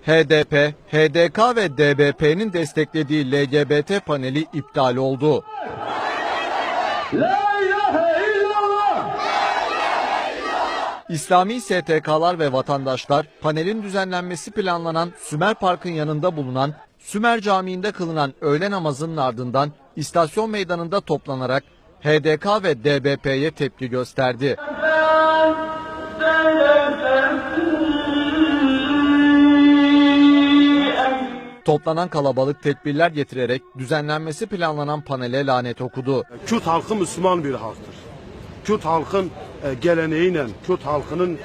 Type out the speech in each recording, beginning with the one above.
HDP, HDK ve DBP'nin desteklediği LGBT paneli iptal oldu. İslami STK'lar ve vatandaşlar panelin düzenlenmesi planlanan Sümer Park'ın yanında bulunan Sümer Camii'nde kılınan öğle namazının ardından istasyon meydanında toplanarak HDK ve DBP'ye tepki gösterdi. Toplanan kalabalık tekbirler getirerek düzenlenmesi planlanan panele lanet okudu. Kürt halkı Müslüman bir halktır. Kürt halkın geleneğiyle, Kürt halkının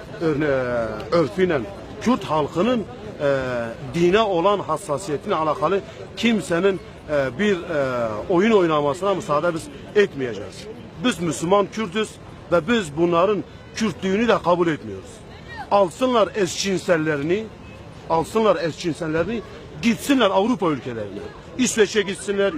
örfüyle, Kürt halkının dine olan hassasiyetine alakalı kimsenin bir oyun oynamasına müsaade biz etmeyeceğiz. Biz Müslüman Kürtüz ve biz bunların Kürtlüğünü de kabul etmiyoruz. Alsınlar eşcinsellerini, gitsinler Avrupa ülkelerine. İsveç'e gitsinler,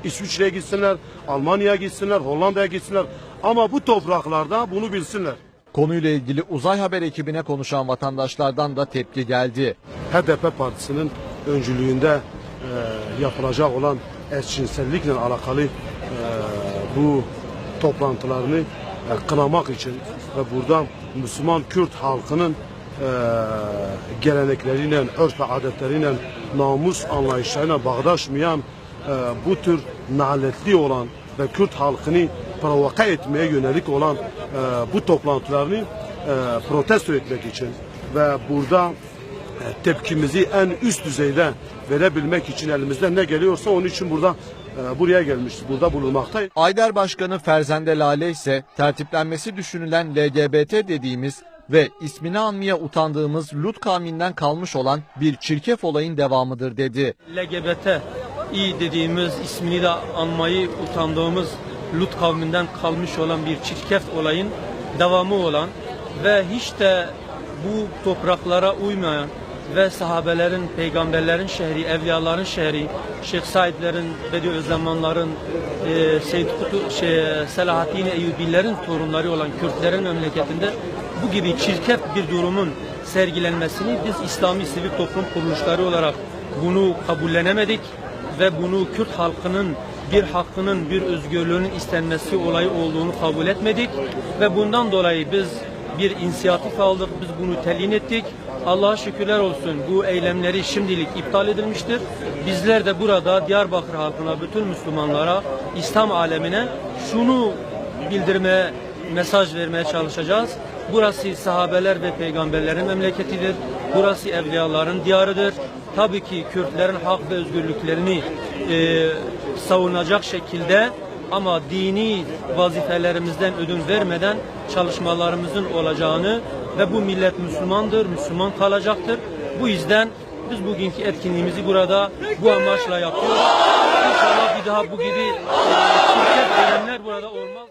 İsviçre'ye gitsinler, Almanya'ya gitsinler, Hollanda'ya gitsinler. Ama bu topraklarda bunu bilsinler. Konuyla ilgili Uzay Haber ekibine konuşan vatandaşlardan da tepki geldi. HDP Partisi'nin öncülüğünde yapılacak olan eşcinsellikle alakalı bu toplantılarını kınamak için ve buradan Müslüman Kürt halkının gelenekleriyle, örf ve adetleriyle, namus anlayışlarıyla bağdaşmayan bu tür naletli olan ve Kürt halkını provoke etmeye yönelik olan bu toplantılarını protesto etmek için ve burada tepkimizi en üst düzeyde verebilmek için elimizden ne geliyorsa onun için buraya gelmişiz, burada bulunmaktayız. Ayder Başkanı Ferzende Lale ise tertiplenmesi düşünülen LGBT dediğimiz ve ismini anmaya utandığımız Lut kavminden kalmış olan bir çirkef olayın devamıdır dedi. LGBT dediğimiz, ismini de anmayı utandığımız Lut kavminden kalmış olan bir çirkef olayın devamı olan ve hiç de bu topraklara uymayan ve sahabelerin, peygamberlerin şehri, evliyaların şehri, Şeyh Saidlerin, Bediüzzamanların, Selahaddin Eyyubilerin torunları olan Kürtlerin memleketinde bu gibi çirkef bir durumun sergilenmesini biz İslami sivil toplum kuruluşları olarak bunu kabullenemedik ve bunu Kürt halkının bir hakkının, bir özgürlüğünün istenmesi olayı olduğunu kabul etmedik ve bundan dolayı biz bir inisiyatif aldık, biz bunu telin ettik. Allah'a şükürler olsun bu eylemleri şimdilik iptal edilmiştir. Bizler de burada Diyarbakır halkına, bütün Müslümanlara, İslam alemine şunu bildirmeye, mesaj vermeye çalışacağız. Burası sahabeler ve peygamberlerin memleketidir. Burası evliyaların diyarıdır. Tabii ki Kürtlerin hak ve özgürlüklerini savunacak şekilde ama dini vazifelerimizden ödün vermeden çalışmalarımızın olacağını ve bu millet Müslümandır, Müslüman kalacaktır. Bu yüzden biz bugünkü etkinliğimizi burada bu amaçla yapıyoruz. İnşallah bir daha bu gibi çirkef eylemler burada olmaz.